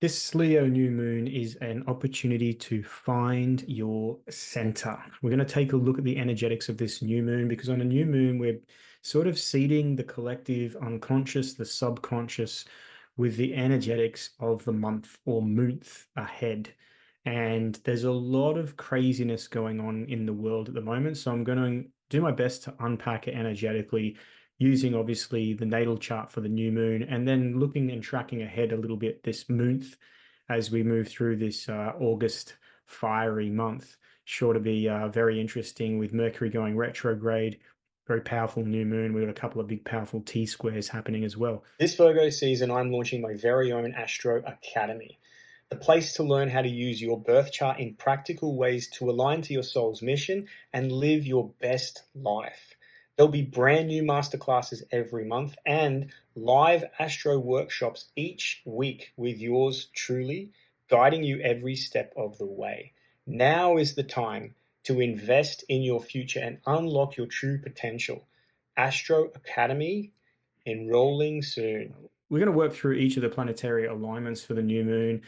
This Leo new moon is an opportunity to find your center. We're going to take a look at the energetics of this new moon because on a new moon, we're sort of seeding the collective unconscious, the subconscious, with the energetics of the month or moonth ahead. And there's a lot of craziness going on in the world at the moment. So I'm going to do my best to unpack it energetically using obviously the natal chart for the new moon, and then looking and tracking ahead a little bit this month as we move through this August fiery month. Sure to be very interesting with Mercury going retrograde. Very powerful new moon. We've got a couple of big powerful T squares happening as well. This Virgo season, I'm launching my very own Astro Academy, the place to learn how to use your birth chart in practical ways to align to your soul's mission and live your best life. There'll be brand new masterclasses every month and live Astro workshops each week with yours truly, guiding you every step of the way. Now is the time to invest in your future and unlock your true potential. Astro Academy enrolling soon. We're going to work through each of the planetary alignments for the new moon,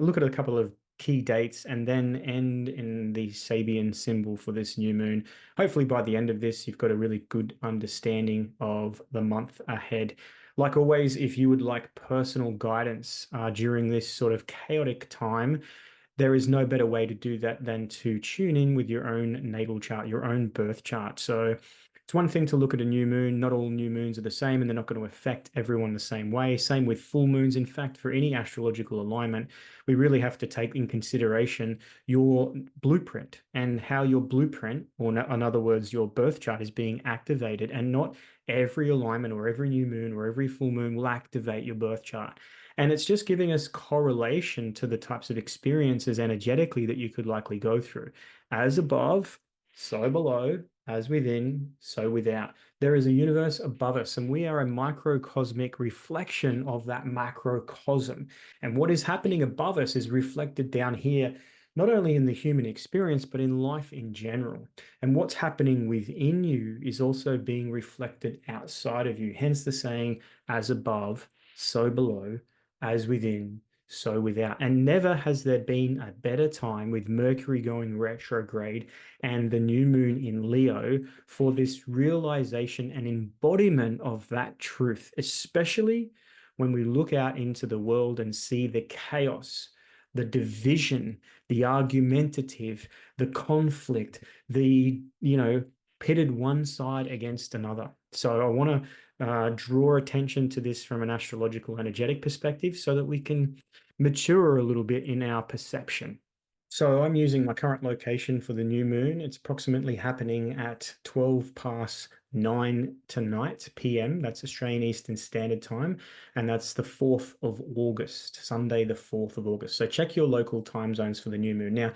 look at a couple of key dates, and then end in the Sabian symbol for this new moon. Hopefully, by the end of this, you've got a really good understanding of the month ahead. Like always, if you would like personal guidance during this sort of chaotic time, there is no better way to do that than to tune in with your own natal chart, your own birth chart. So it's one thing to look at a new moon. Not all new moons are the same, and they're not going to affect everyone the same way. Same with full moons. In fact, for any astrological alignment, we really have to take in consideration your blueprint and how your blueprint, or in other words, your birth chart is being activated, and not every alignment or every new moon or every full moon will activate your birth chart. And it's just giving us correlation to the types of experiences energetically that you could likely go through. As above, so below, as within, so without. There is a universe above us, and we are a microcosmic reflection of that macrocosm. And what is happening above us is reflected down here, not only in the human experience, but in life in general. And what's happening within you is also being reflected outside of you. Hence the saying, as above, so below, as within, so without. And never has there been a better time with Mercury going retrograde and the new moon in Leo for this realization and embodiment of that truth, especially when we look out into the world and see the chaos, the division, the argumentative, the conflict, pitted one side against another. So I want to draw attention to this from an astrological energetic perspective so that we can mature a little bit in our perception. So I'm using my current location for the new moon. It's approximately happening at 12 past 9 tonight PM. That's Australian Eastern Standard Time. And that's the 4th of August, Sunday, the 4th of August. So check your local time zones for the new moon. Now,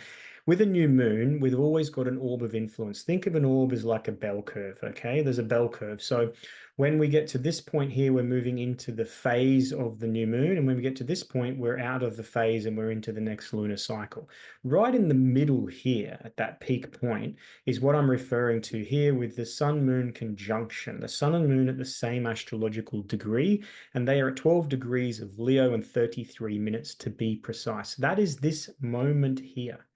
with a new moon, we've always got an orb of influence. Think of an orb as like a bell curve, okay? There's a bell curve. So when we get to this point here, we're moving into the phase of the new moon. And when we get to this point, we're out of the phase and we're into the next lunar cycle. Right in the middle here, at that peak point, is what I'm referring to here with the sun-moon conjunction. The sun and moon at the same astrological degree, and they are at 12 degrees of Leo and 33 minutes to be precise. That is this moment here.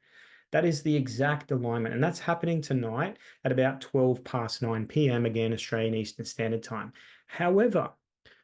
That is the exact alignment, and that's happening tonight at about 12 past 9 p.m. again, Australian Eastern Standard Time. However,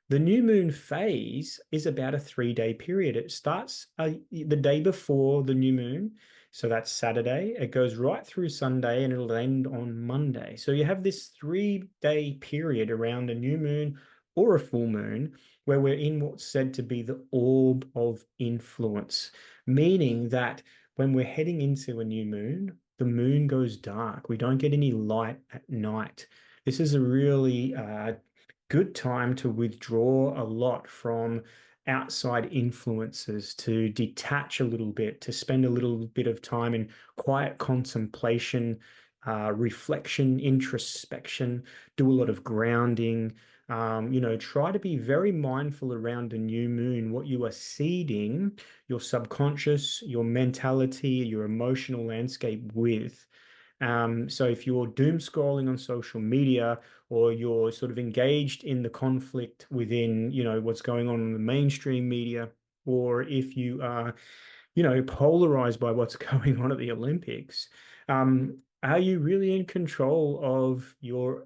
the new moon phase is about a 3-day period. It starts the day before the new moon. So that's Saturday. It goes right through Sunday and it'll end on Monday. So you have this 3-day period around a new moon or a full moon where we're in what's said to be the orb of influence, meaning that when we're heading into a new moon, the moon goes dark. We don't get any light at night. This is a really good time to withdraw a lot from outside influences, to detach a little bit, to spend a little bit of time in quiet contemplation, reflection, introspection, do a lot of grounding. Try to be very mindful around a new moon, what you are seeding your subconscious, your mentality, your emotional landscape with. So if you're doom scrolling on social media or you're sort of engaged in the conflict within, what's going on in the mainstream media, or if you are, polarized by what's going on at the Olympics, are you really in control of your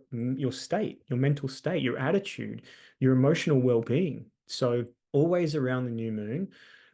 state, your mental state, your attitude, your emotional well-being? So always around the new moon,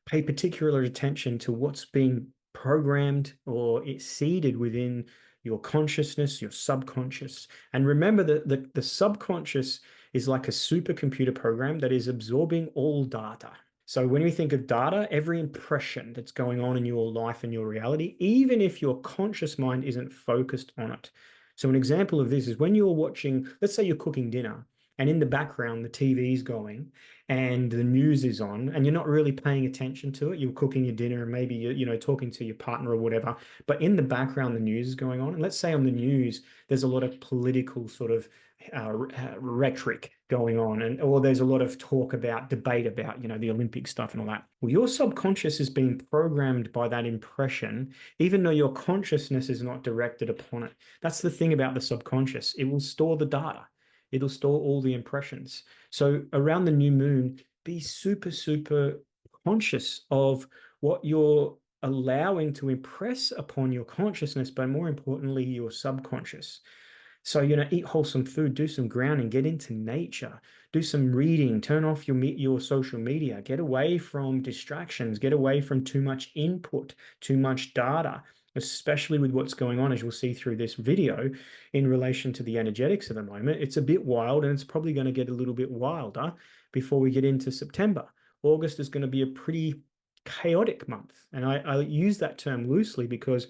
pay particular attention to what's being programmed or it's seeded within your consciousness, your subconscious. And remember that the subconscious is like a supercomputer program that is absorbing all data. So when we think of data, every impression that's going on in your life and your reality, even if your conscious mind isn't focused on it. So an example of this is when you're watching, let's say you're cooking dinner, and in the background the TV's going and the news is on, and you're not really paying attention to it. You're cooking your dinner and maybe you're, talking to your partner or whatever, but in the background the news is going on. And let's say on the news there's a lot of political sort of rhetoric going on, and or there's a lot of talk about debate about the Olympic stuff and all that. Well, your subconscious is being programmed by that impression, even though your consciousness is not directed upon it. That's the thing about the subconscious. It will store the data. It'll store all the impressions. So around the new moon, be super, super conscious of what you're allowing to impress upon your consciousness, but more importantly, your subconscious. So, eat wholesome food, do some grounding, get into nature, do some reading, turn off your social media, get away from distractions, get away from too much input, too much data, especially with what's going on, as you'll see through this video, in relation to the energetics at the moment. It's a bit wild, and it's probably going to get a little bit wilder before we get into September. August is going to be a pretty chaotic month. And I use that term loosely because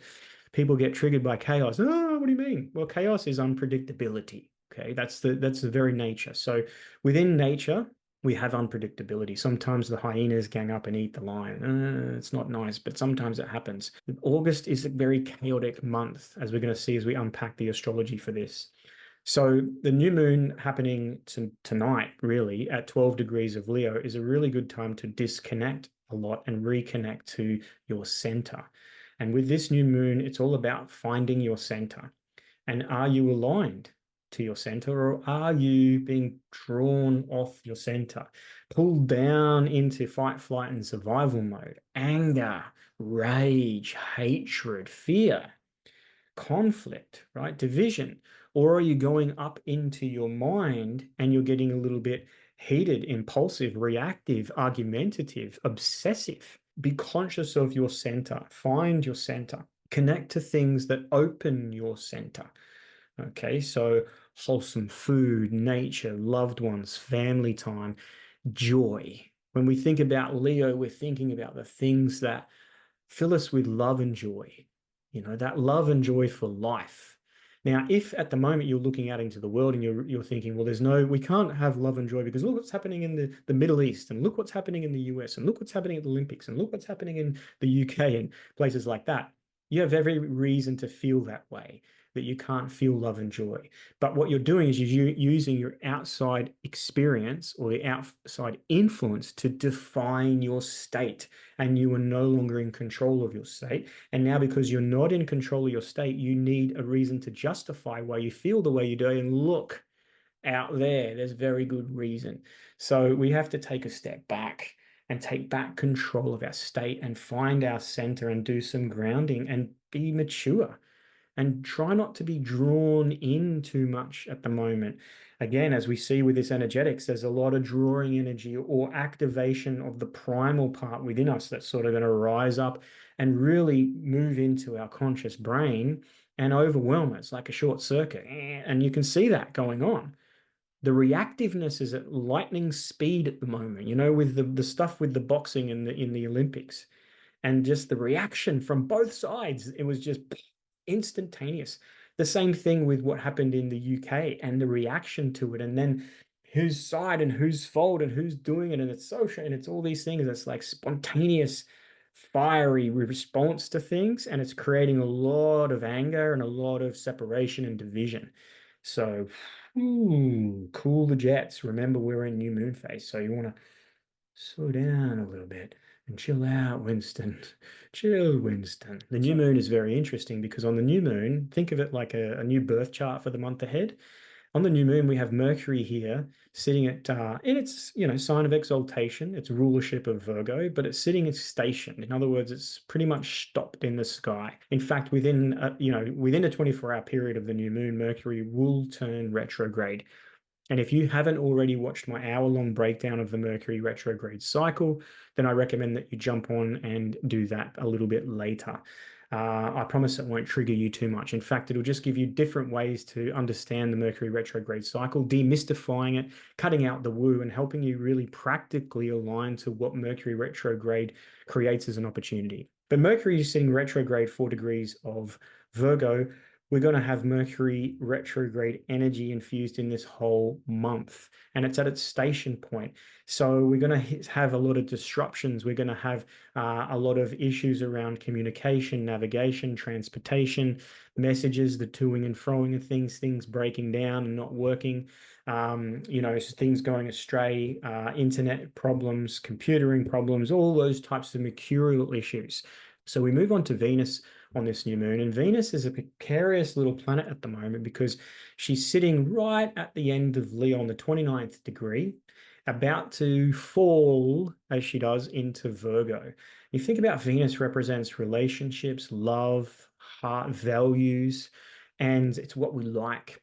people get triggered by chaos. Oh, what do you mean? Well, chaos is unpredictability. Okay, that's the very nature. So within nature, we have unpredictability. Sometimes the hyenas gang up and eat the lion. It's not nice, but sometimes it happens. August is a very chaotic month, as we're going to see as we unpack the astrology for this. So the new moon happening tonight, really, at 12 degrees of Leo, is a really good time to disconnect a lot and reconnect to your center. And with this new moon, it's all about finding your center. And are you aligned to your center, or are you being drawn off your center, pulled down into fight, flight, and survival mode, anger, rage, hatred, fear, conflict, right? Division? Or are you going up into your mind and you're getting a little bit heated, impulsive, reactive, argumentative, obsessive? Be conscious of your center. Find your center. Connect to things that open your center. Okay, so wholesome food, nature, loved ones, family time, joy. When we think about Leo, we're thinking about the things that fill us with love and joy, that love and joy for life. Now, if at the moment you're looking out into the world and you're thinking, well, we can't have love and joy because look what's happening in the Middle East, and look what's happening in the US, and look what's happening at the Olympics, and look what's happening in the UK and places like that. You have every reason to feel that way, that you can't feel love and joy. But what you're doing is you're using your outside experience or the outside influence to define your state, and you are no longer in control of your state. And now, because you're not in control of your state, you need a reason to justify why you feel the way you do. And look out there's very good reason. So we have to take a step back and take back control of our state and find our center and do some grounding and be mature and try not to be drawn in too much at the moment. Again, as we see with this energetics, there's a lot of drawing energy or activation of the primal part within us that's sort of going to rise up and really move into our conscious brain and overwhelm us like a short circuit. And you can see that going on. The reactiveness is at lightning speed at the moment, with the stuff with the boxing in the Olympics, and just the reaction from both sides. It was just instantaneous. The same thing with what happened in the UK and the reaction to it, and then whose side and whose fault and who's doing it, and it's social and it's all these things. It's like spontaneous, fiery response to things, and it's creating a lot of anger and a lot of separation and division. So, cool the jets. Remember, we're in new moon phase, so you want to slow down a little bit and chill out, Winston. Chill, Winston. The new moon is very interesting because on the new moon, think of it like a new birth chart for the month ahead. On the new moon, we have Mercury here sitting at in its sign of exaltation, its rulership of Virgo, but it's sitting its station. In other words, it's pretty much stopped in the sky. In fact, within a 24-hour period of the new moon, Mercury will turn retrograde. And if you haven't already watched my hour-long breakdown of the Mercury retrograde cycle, then I recommend that you jump on and do that a little bit later. I promise it won't trigger you too much. In fact, it'll just give you different ways to understand the Mercury retrograde cycle, demystifying it, cutting out the woo, and helping you really practically align to what Mercury retrograde creates as an opportunity. But Mercury is sitting retrograde 4 degrees of Virgo. We're going to have Mercury retrograde energy infused in this whole month, and it's at its station point. So we're going to have a lot of disruptions. We're going to have a lot of issues around communication, navigation, transportation, messages, the toing and froing of things breaking down and not working, things going astray, internet problems, computering problems, all those types of mercurial issues. So we move on to Venus on this new moon. And Venus is a precarious little planet at the moment because she's sitting right at the end of Leo on the 29th degree, about to fall as she does into Virgo. You think about Venus represents relationships, love, heart, values, and it's what we like.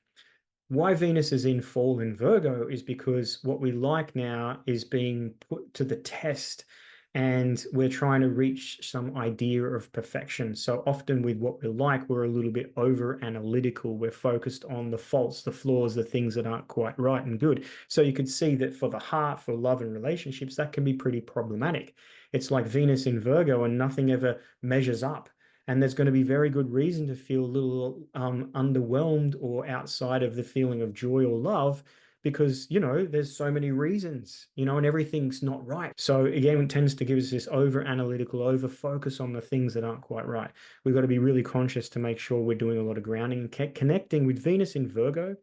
Why Venus is in fall in Virgo is because what we like now is being put to the test, and we're trying to reach some idea of perfection. So often with what we like, we're a little bit over analytical. We're focused on the faults, the flaws, the things that aren't quite right and good. So you could see that for the heart, for love and relationships, that can be pretty problematic. It's like Venus in Virgo and nothing ever measures up. And there's going to be very good reason to feel a little underwhelmed or outside of the feeling of joy or love because, there's so many reasons, and everything's not right. So again, it tends to give us this over analytical, over focus on the things that aren't quite right. We've got to be really conscious to make sure we're doing a lot of grounding and connecting with Venus in Virgo.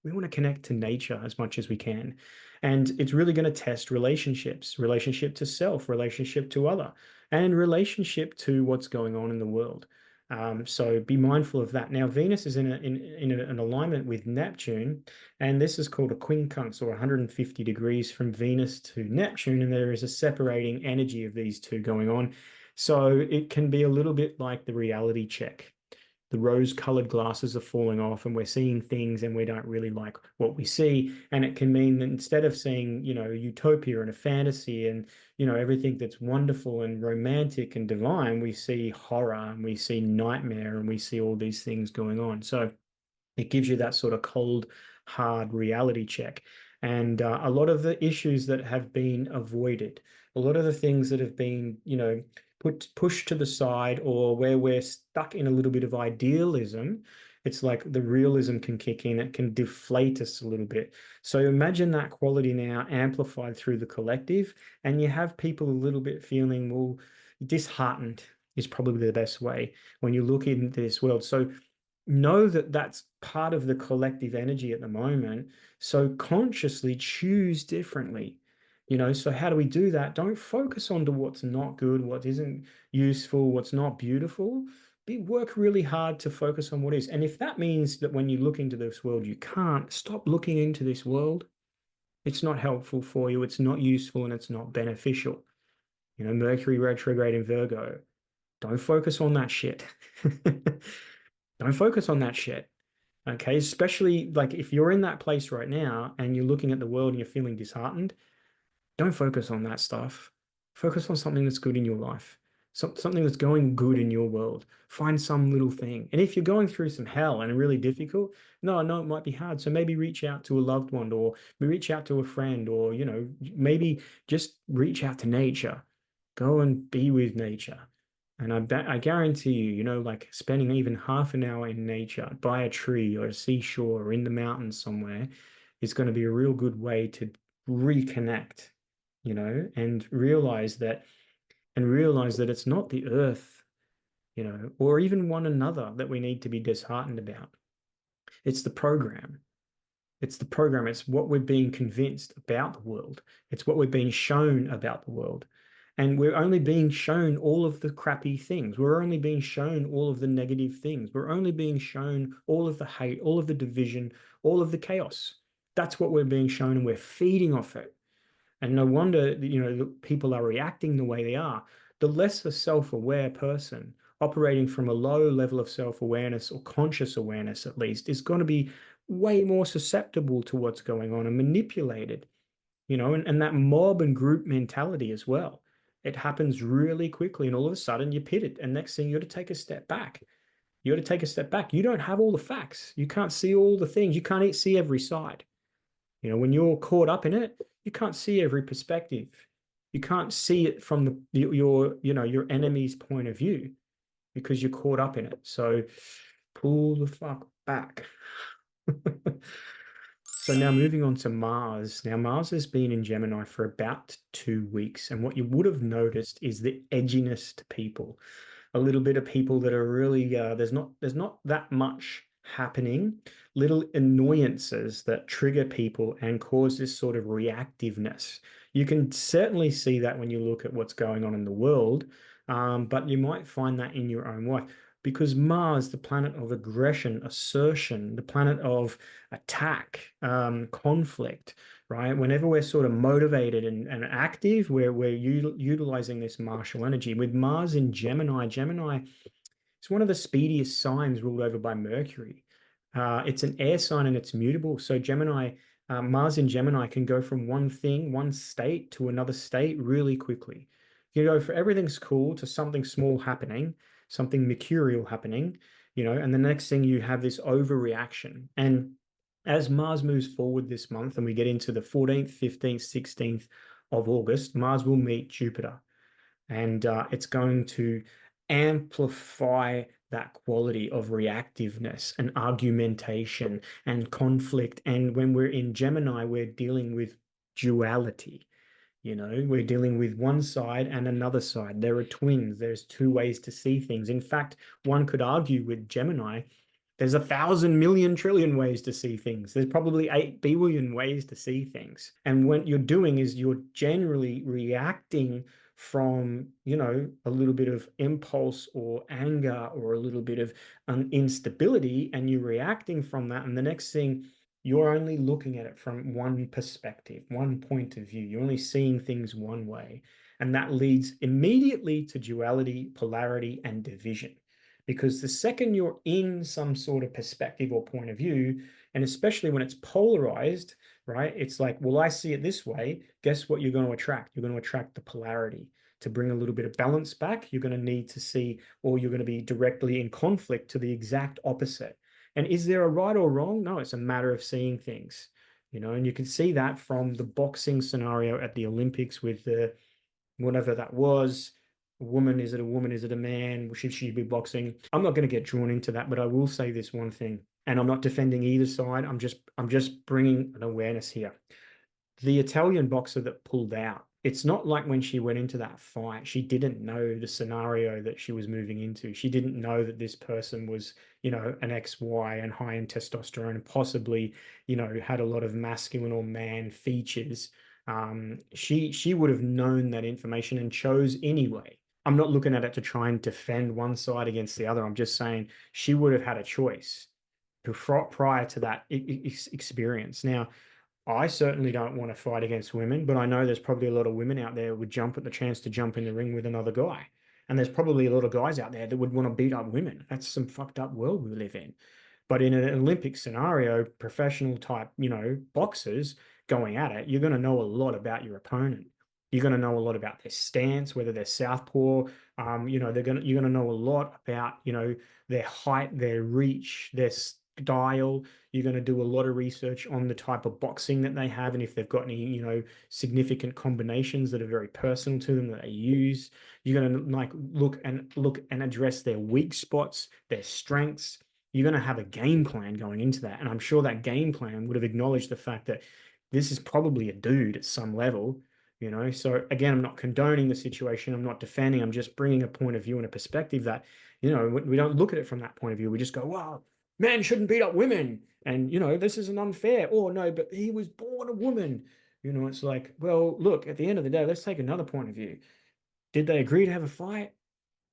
We want to connect to nature as much as we can. And it's really going to test relationships, relationship to self, relationship to other, and relationship to what's going on in the world. So be mindful of that. Now, Venus is in an alignment with Neptune, and this is called a quincunx, or 150 degrees from Venus to Neptune, and there is a separating energy of these two going on. So it can be a little bit like the reality check. The rose-colored glasses are falling off and we're seeing things and we don't really like what we see. And it can mean that instead of seeing, utopia and a fantasy and, everything that's wonderful and romantic and divine, we see horror and we see nightmare and we see all these things going on. So it gives you that sort of cold, hard reality check. And a lot of the issues that have been avoided, a lot of the things that have been, pushed to the side, or where we're stuck in a little bit of idealism, it's like the realism can kick in. It can deflate us a little bit. So imagine that quality now amplified through the collective, and you have people a little bit feeling, well, disheartened is probably the best way when you look into this world. So know that that's part of the collective energy at the moment. So consciously choose differently. So how do we do that? Don't focus on to what's not good, what isn't useful, what's not beautiful. Work really hard to focus on what is. And if that means that when you look into this world, you can't stop looking into this world, it's not helpful for you, it's not useful, and it's not beneficial. Mercury retrograde in Virgo. Don't focus on that shit. Don't focus on that shit. Okay. Especially like if you're in that place right now and you're looking at the world and you're feeling disheartened, don't focus on that stuff. Focus on something that's good in your life, something that's going good in your world. Find some little thing. And if you're going through some hell and really difficult, no, I know it might be hard. So maybe reach out to a loved one, or reach out to a friend, or, maybe just reach out to nature. Go and be with nature. And I guarantee you, like spending even half an hour in nature, by a tree or a seashore or in the mountains somewhere, is going to be a real good way to reconnect, and realize that it's not the earth, or even one another that we need to be disheartened about. It's the program. It's the program. It's what we're being convinced about the world. It's what we're being shown about the world. And we're only being shown all of the crappy things. We're only being shown all of the negative things. We're only being shown all of the hate, all of the division, all of the chaos. That's what we're being shown, and we're feeding off it. And no wonder, people are reacting the way they are. The less a self-aware person operating from a low level of self-awareness, or conscious awareness at least, is going to be way more susceptible to what's going on and manipulated, and that mob and group mentality as well. It happens really quickly, and all of a sudden you're pitted. And next thing, you got to take a step back. You got to take a step back. You don't have all the facts. You can't see all the things. You can't see every side. When you're caught up in it, you can't see every perspective. You can't see it from your enemy's point of view because you're caught up in it. So pull the fuck back. So now moving on to Mars. Now, Mars has been in Gemini for about 2 weeks. And what you would have noticed is the edginess to people. A little bit of people that are really, there's not that much happening, little annoyances that trigger people and cause this sort of reactiveness. You can certainly see that when you look at what's going on in the world, but you might find that in your own life. Because Mars, the planet of aggression, assertion, the planet of attack, conflict, right? Whenever we're sort of motivated and active, we're utilizing this martial energy. With Mars in Gemini, Gemini is one of the speediest signs ruled over by Mercury. It's an air sign and it's mutable. So Mars in Gemini can go from one thing, one state to another state really quickly. You go for everything's cool to something small happening, something mercurial happening, and the next thing you have this overreaction. And as Mars moves forward this month and we get into the 14th, 15th, 16th of August, Mars will meet Jupiter. And it's going to amplify that quality of reactiveness and argumentation and conflict. And when we're in Gemini, we're dealing with duality. We're dealing with one side and another side. There are twins. There's two ways to see things. In fact, one could argue with Gemini, there's 1,000,000,000,000,000,000 ways to see things. There's probably 8 billion ways to see things. And what you're doing is you're generally reacting from, a little bit of impulse or anger or a little bit of instability, and you're reacting from that. And the next thing, you're only looking at it from one perspective, one point of view. You're only seeing things one way. And that leads immediately to duality, polarity, and division. Because the second you're in some sort of perspective or point of view, and especially when it's polarized, right? It's like, well, I see it this way. Guess what you're going to attract? You're going to attract the polarity. To bring a little bit of balance back, you're going to need to see, or you're going to be directly in conflict to the exact opposite. And is there a right or wrong? No, it's a matter of seeing things, and you can see that from the boxing scenario at the Olympics with the whatever that was. A woman, is it a woman? Is it a man? Should she be boxing? I'm not going to get drawn into that, but I will say this one thing, and I'm not defending either side. I'm just bringing an awareness here. The Italian boxer that pulled out, it's not like when she went into that fight, she didn't know the scenario that she was moving into. She didn't know that this person was, an XY and high in testosterone and possibly, had a lot of masculine or man features. She would have known that information and chose anyway. I'm not looking at it to try and defend one side against the other. I'm just saying she would have had a choice prior to that experience. Now, I certainly don't want to fight against women, but I know there's probably a lot of women out there who would jump at the chance to jump in the ring with another guy. And there's probably a lot of guys out there that would want to beat up women. That's some fucked up world we live in. But in an Olympic scenario, professional type, boxers going at it, you're going to know a lot about your opponent. You're going to know a lot about their stance, whether they're southpaw. You're going to know a lot about, their height, their reach, their style. You're going to do a lot of research on the type of boxing that they have, and if they've got any, significant combinations that are very personal to them that they use. You're going to look and address their weak spots, their strengths. You're going to have a game plan going into that, and I'm sure that game plan would have acknowledged the fact that this is probably a dude at some level. So again, I'm not condoning the situation. I'm not defending. I'm just bringing a point of view and a perspective that, we don't look at it from that point of view. We just go, wow, men shouldn't beat up women. And, this isn't unfair. Or no, but he was born a woman. It's like, well, look, at the end of the day, let's take another point of view. Did they agree to have a fight?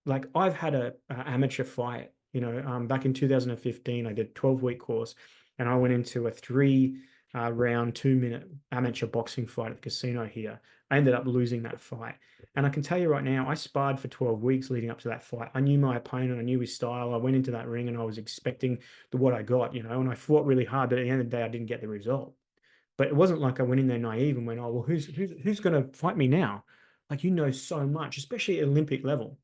Like, I've had a amateur fight, back in 2015. I did a 12-week course, and I went into a 3 round 2-minute amateur boxing fight at the casino here. I ended up losing that fight. And I can tell you right now, I sparred for 12 weeks leading up to that fight. I knew my opponent, I knew his style. I went into that ring and I was expecting what I got, and I fought really hard, but at the end of the day, I didn't get the result. But it wasn't like I went in there naive and went, oh, well, who's going to fight me now? Like, so much, especially at Olympic level.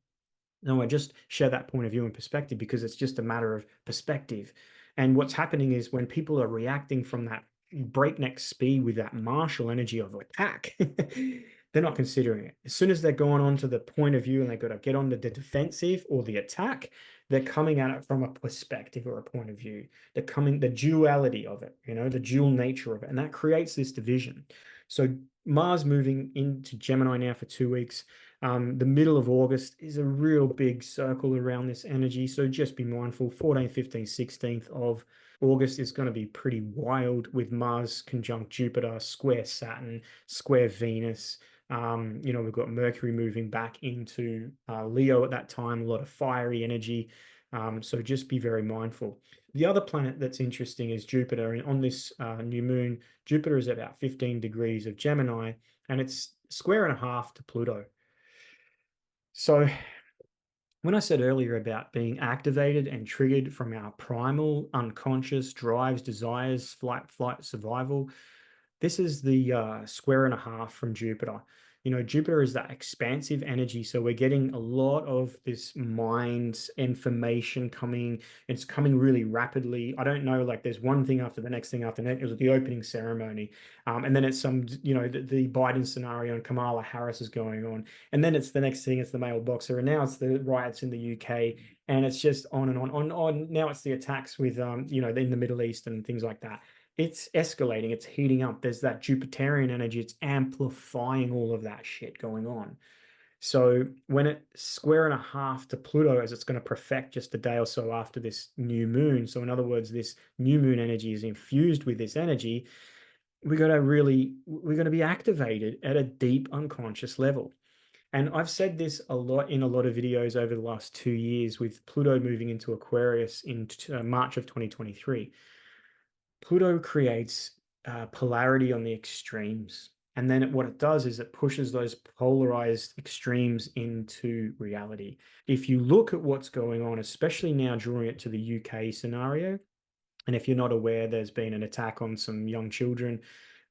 No, I just share that point of view and perspective because it's just a matter of perspective. And what's happening is when people are reacting from that breakneck speed with that martial energy of attack, they're not considering it. As soon as they're going on to the point of view and they've got to get on to the defensive or the attack, they're coming at it from a perspective or a point of view. They're coming, the duality of it, the dual nature of it. And that creates this division. So Mars moving into Gemini now for 2 weeks. The middle of August is a real big circle around this energy. So just be mindful. 14th, 15th, 16th of August is going to be pretty wild with Mars conjunct Jupiter, square Saturn, square Venus. We've got Mercury moving back into Leo at that time, a lot of fiery energy. So just be very mindful. The other planet that's interesting is Jupiter. And on this new moon, Jupiter is about 15 degrees of Gemini, and it's square and a half to Pluto. So when I said earlier about being activated and triggered from our primal unconscious drives, desires, flight, survival, this is the square and a half from Jupiter. Jupiter is that expansive energy. So we're getting a lot of this mind information coming. It's coming really rapidly. I don't know, like there's one thing after the next thing after that. It was the opening ceremony. And then it's the Biden scenario and Kamala Harris is going on. And then it's the next thing, it's the male boxer. And now it's the riots in the UK. And it's just on and on. Now it's the attacks with, in the Middle East and things like that. It's escalating, it's heating up. There's that Jupiterian energy, it's amplifying all of that shit going on. So when it's square and a half to Pluto, as it's going to perfect just a day or so after this new moon. So in other words, this new moon energy is infused with this energy. We're going to be activated at a deep unconscious level. And I've said this a lot in a lot of videos over the last 2 years with Pluto moving into Aquarius in March of 2023. Pluto creates polarity on the extremes. And then what it does is it pushes those polarized extremes into reality. If you look at what's going on, especially now drawing it to the UK scenario, and if you're not aware, there's been an attack on some young children,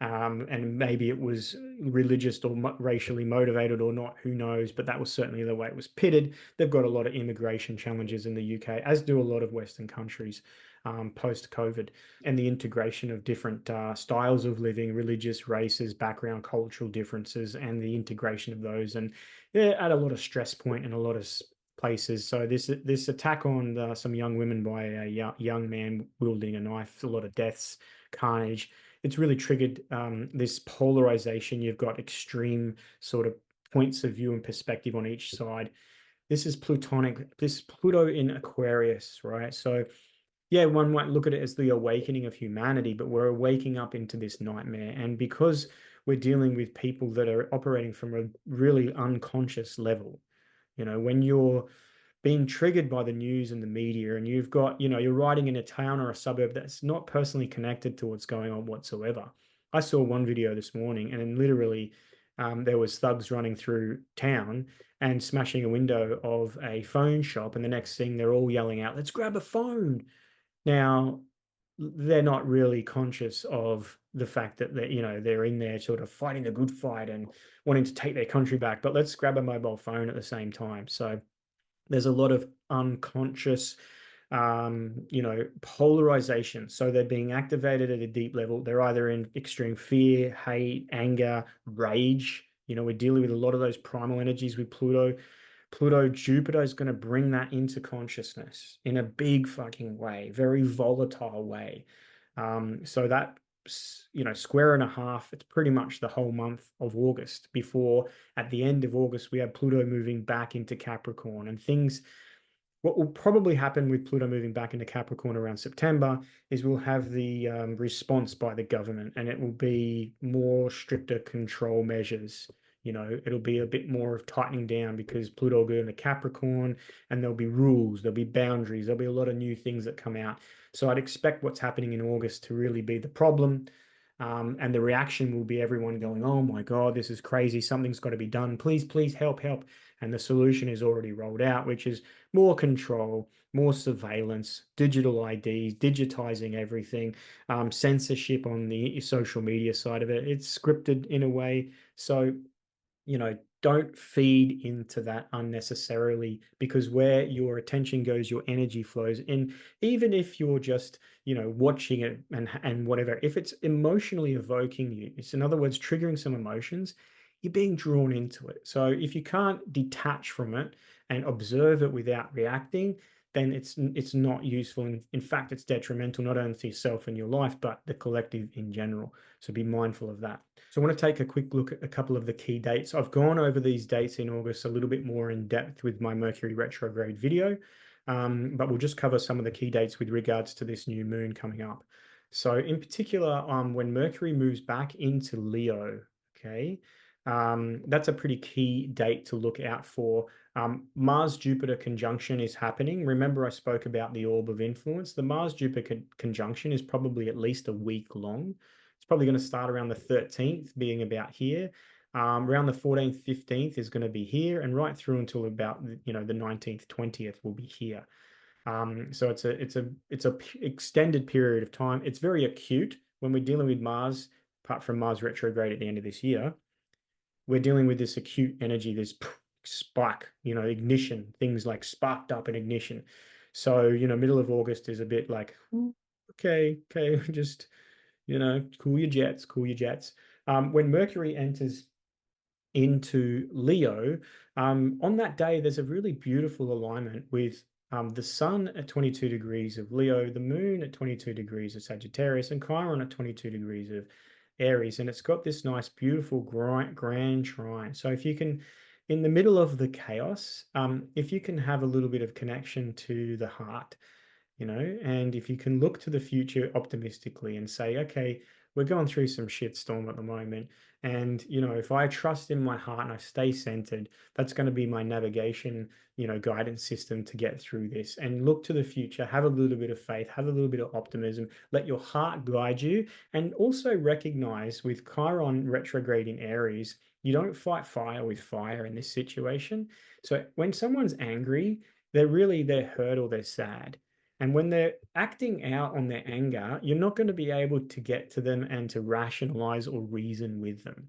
and maybe it was religious or racially motivated or not, who knows? But that was certainly the way it was pitted. They've got a lot of immigration challenges in the UK, as do a lot of Western countries post-COVID, and the integration of different styles of living, religious, races, background, cultural differences, and the integration of those. And yeah, at a lot of stress point in a lot of places. So this attack on some young women by a young man wielding a knife, a lot of deaths, carnage. It's really triggered this polarization. You've got extreme sort of points of view and perspective on each side. This is Plutonic. This is Pluto in Aquarius, right? So yeah, one might look at it as the awakening of humanity, but we're waking up into this nightmare. And because we're dealing with people that are operating from a really unconscious level, when you're being triggered by the news and the media, and you've got, you're riding in a town or a suburb that's not personally connected to what's going on whatsoever. I saw one video this morning, and then literally there was thugs running through town and smashing a window of a phone shop, and the next thing they're all yelling out, "Let's grab a phone." Now, they're not really conscious of the fact that they're in there sort of fighting the good fight and wanting to take their country back, but let's grab a mobile phone at the same time. So there's a lot of unconscious polarization. So they're being activated at a deep level. They're either in extreme fear, hate, anger, rage. We're dealing with a lot of those primal energies with Pluto. Jupiter is going to bring that into consciousness in a big fucking way, very volatile way. So that, square and a half, it's pretty much the whole month of August before at the end of August, we have Pluto moving back into Capricorn and things. What will probably happen with Pluto moving back into Capricorn around September is we'll have the response by the government, and it will be more stricter control measures. It'll be a bit more of tightening down because Pluto will go into Capricorn, and there'll be rules, there'll be boundaries, there'll be a lot of new things that come out. So I'd expect what's happening in August to really be the problem. And the reaction will be everyone going, oh my God, this is crazy. Something's got to be done. Please, please help, help. And the solution is already rolled out, which is more control, more surveillance, digital IDs, digitizing everything, censorship on the social media side of it. It's scripted in a way. So, don't feed into that unnecessarily, because where your attention goes, your energy flows. And even if you're just, watching it and whatever, if it's emotionally evoking you, it's in other words, triggering some emotions, you're being drawn into it. So if you can't detach from it and observe it without reacting, then it's not useful. In fact, it's detrimental not only to yourself and your life, but the collective in general. So be mindful of that. So I want to take a quick look at a couple of the key dates. I've gone over these dates in August a little bit more in depth with my Mercury retrograde video, but we'll just cover some of the key dates with regards to this new moon coming up. So in particular, when Mercury moves back into Leo, okay, that's a pretty key date to look out for. Mars-Jupiter conjunction is happening. Remember, I spoke about the orb of influence. The Mars-Jupiter conjunction is probably at least a week long. It's probably going to start around the 13th, being about here. Around the 14th, 15th is going to be here, and right through until about the 19th, 20th will be here. So it's a extended period of time. It's very acute when we're dealing with Mars. Apart from Mars retrograde at the end of this year, we're dealing with this acute energy, this spark, ignition, things like sparked up and ignition. So, middle of August is a bit like, okay, just, cool your jets, cool your jets. When Mercury enters into Leo, on that day, there's a really beautiful alignment with the sun at 22 degrees of Leo, the moon at 22 degrees of Sagittarius, and Chiron at 22 degrees of Aries. And it's got this nice, beautiful grand trine. So if you can, in the middle of the chaos, if you can have a little bit of connection to the heart, and if you can look to the future optimistically and say, okay, we're going through some shitstorm at the moment. And, if I trust in my heart and I stay centered, that's going to be my navigation, guidance system to get through this. And look to the future, have a little bit of faith, have a little bit of optimism, let your heart guide you. And also recognize with Chiron retrograde in Aries, you don't fight fire with fire in this situation. So when someone's angry, they're hurt or they're sad. And when they're acting out on their anger, you're not going to be able to get to them and to rationalize or reason with them.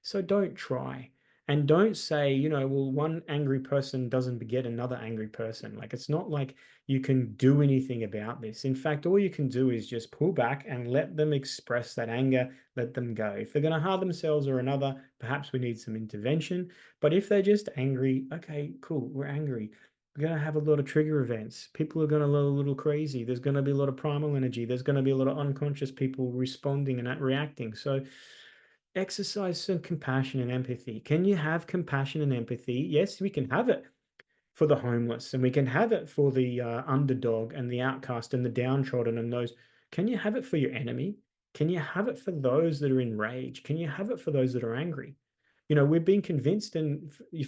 So don't try. And don't say, well, one angry person doesn't beget another angry person. Like, it's not like you can do anything about this. In fact, all you can do is just pull back and let them express that anger, let them go. If they're going to harm themselves or another, perhaps we need some intervention. But if they're just angry, okay, cool, we're angry. We're going to have a lot of trigger events. People are going to go a little crazy. There's going to be a lot of primal energy. There's going to be a lot of unconscious people responding and reacting. So exercise some compassion and empathy. Can you have compassion and empathy? Yes, we can have it for the homeless, and we can have it for the underdog and the outcast and the downtrodden and those. Can you have it for your enemy? Can you have it for those that are in rage? Can you have it for those that are angry? We've been convinced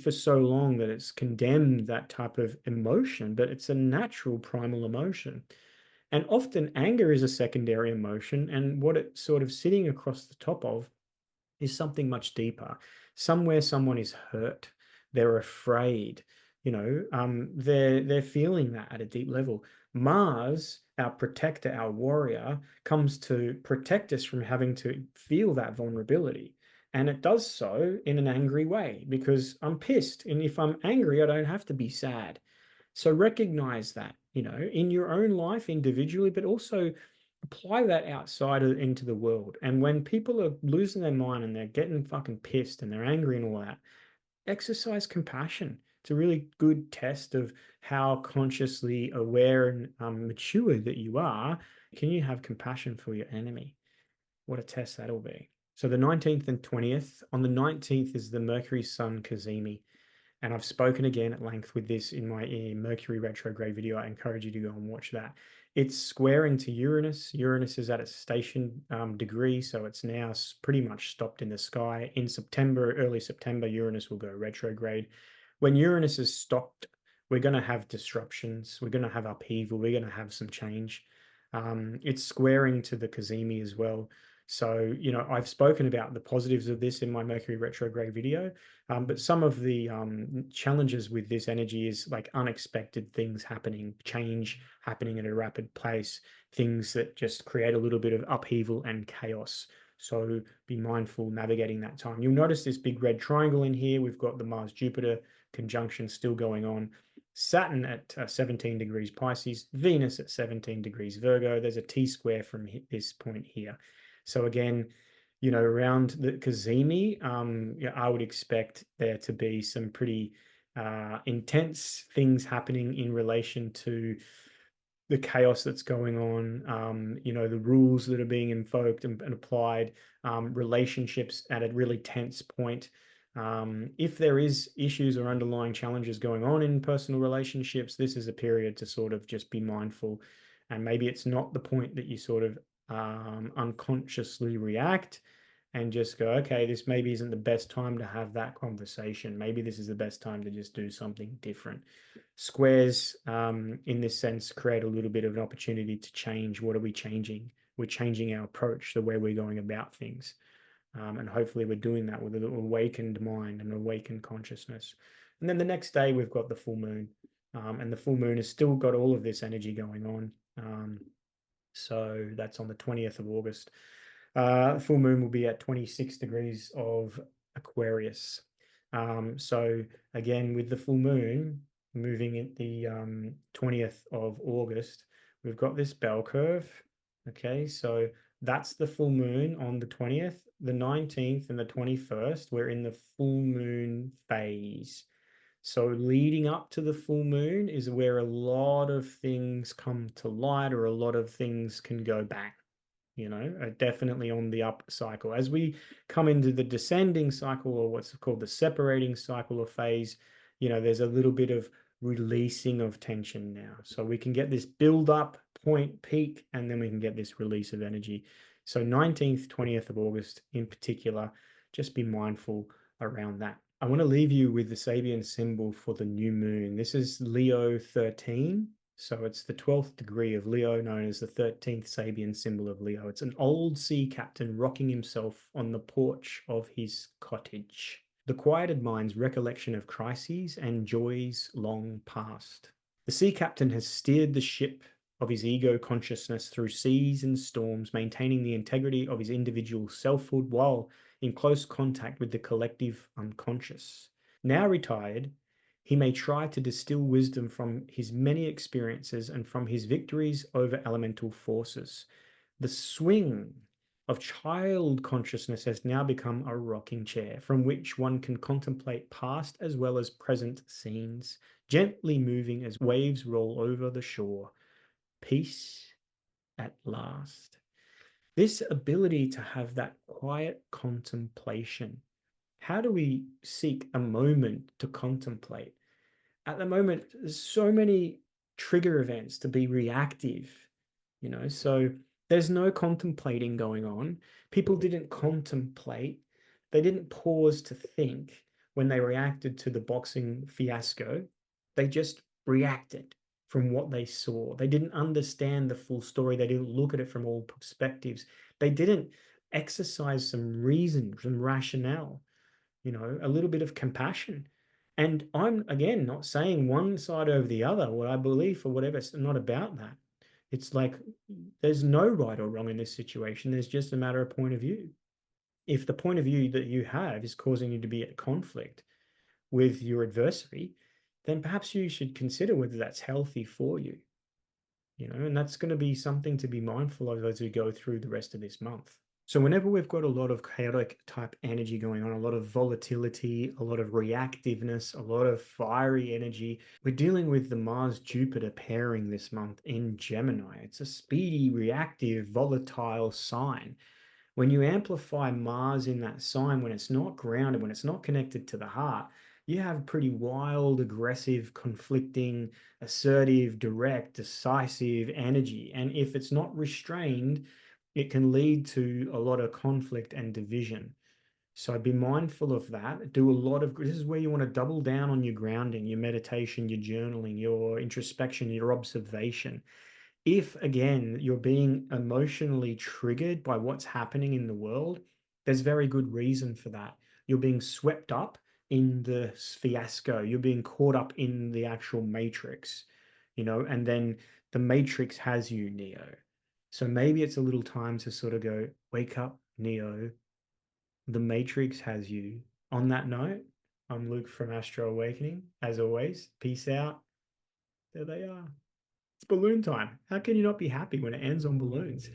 for so long that it's condemned that type of emotion, but it's a natural primal emotion. And often anger is a secondary emotion, and what it's sort of sitting across the top of is something much deeper. Somewhere someone is hurt, they're afraid, they're feeling that at a deep level. Mars, our protector, our warrior, comes to protect us from having to feel that vulnerability. And it does so in an angry way because I'm pissed. And if I'm angry, I don't have to be sad. So recognize that, in your own life individually, but also apply that outside into the world. And when people are losing their mind and they're getting fucking pissed and they're angry and all that, exercise compassion. It's a really good test of how consciously aware and mature that you are. Can you have compassion for your enemy? What a test that'll be. So the 19th and 20th. On the 19th is the Mercury Sun Cazimi. And I've spoken again at length with this in my Mercury retrograde video. I encourage you to go and watch that. It's squaring to Uranus. Uranus is at its station degree, so it's now pretty much stopped in the sky. In September, early September, Uranus will go retrograde. When Uranus is stopped, we're going to have disruptions. We're going to have upheaval. We're going to have some change. It's squaring to the Cazimi as well. So, I've spoken about the positives of this in my Mercury retrograde video, but some of the challenges with this energy is like unexpected things happening, change happening at a rapid pace, things that just create a little bit of upheaval and chaos. So be mindful navigating that time. You'll notice this big red triangle in here. We've got the Mars-Jupiter conjunction still going on. Saturn at 17 degrees Pisces, Venus at 17 degrees Virgo. There's a T-square from this point here. So again, around the Cazimi, I would expect there to be some pretty intense things happening in relation to the chaos that's going on, the rules that are being invoked and applied, relationships at a really tense point. If there is issues or underlying challenges going on in personal relationships, this is a period to sort of just be mindful. And maybe it's not the point that you sort of unconsciously react and just go, okay, this maybe isn't the best time to have that conversation. Maybe this is the best time to just do something different. Squares, in this sense, create a little bit of an opportunity to change. What are we changing? We're changing our approach, the way we're going about things. And hopefully we're doing that with an awakened mind and awakened consciousness. And then the next day, we've got the full moon. And the full moon has still got all of this energy going on. So that's on the 20th of August. Full moon will be at 26 degrees of Aquarius. So again, with the full moon moving at the 20th of August, we've got this bell curve. Okay, so that's the full moon on the 20th, the 19th, and the 21st. We're in the full moon phase. So leading up to the full moon is where a lot of things come to light, or a lot of things can go back, definitely on the up cycle. As we come into the descending cycle, or what's called the separating cycle or phase, there's a little bit of releasing of tension now. So we can get this build up point peak, and then we can get this release of energy. So 19th, 20th of August in particular, just be mindful around that. I want to leave you with the Sabian symbol for the new moon. This is Leo 13. So it's the 12th degree of Leo, known as the 13th Sabian symbol of Leo. It's an old sea captain rocking himself on the porch of his cottage. The quieted mind's recollection of crises and joys long past. The sea captain has steered the ship of his ego consciousness through seas and storms, maintaining the integrity of his individual selfhood while in close contact with the collective unconscious. Now retired, he may try to distill wisdom from his many experiences and from his victories over elemental forces. The swing of child consciousness has now become a rocking chair from which one can contemplate past as well as present scenes, gently moving as waves roll over the shore. Peace at last. This ability to have that quiet contemplation. How do we seek a moment to contemplate? At the moment, there's so many trigger events to be reactive, so there's no contemplating going on. People didn't contemplate. They didn't pause to think when they reacted to the boxing fiasco. They just reacted from what they saw. They didn't understand the full story. They didn't look at it from all perspectives. They didn't exercise some reason, some rationale, a little bit of compassion. And I'm, again, not saying one side over the other, what I believe or whatever. It's not about that. It's like there's no right or wrong in this situation. There's just a matter of point of view. If the point of view that you have is causing you to be at conflict with your adversary, then perhaps you should consider whether that's healthy for you. And that's going to be something to be mindful of as we go through the rest of this month. So whenever we've got a lot of chaotic type energy going on, a lot of volatility, a lot of reactiveness, a lot of fiery energy, we're dealing with the Mars-Jupiter pairing this month in Gemini. It's a speedy, reactive, volatile sign. When you amplify Mars in that sign, when it's not grounded, when it's not connected to the heart, you have pretty wild, aggressive, conflicting, assertive, direct, decisive energy. And if it's not restrained, it can lead to a lot of conflict and division. So be mindful of that. Do a lot of, this is where you want to double down on your grounding, your meditation, your journaling, your introspection, your observation. If again you're being emotionally triggered by what's happening in the world, there's very good reason for that. You're being swept up in the fiasco, you're being caught up in the actual matrix, and then the matrix has you, Neo. So maybe it's a little time to sort of go, wake up, Neo. The matrix has you. On that note, I'm Luke from Astro Awakening. As always, peace out. There they are. It's balloon time. How can you not be happy when it ends on balloons?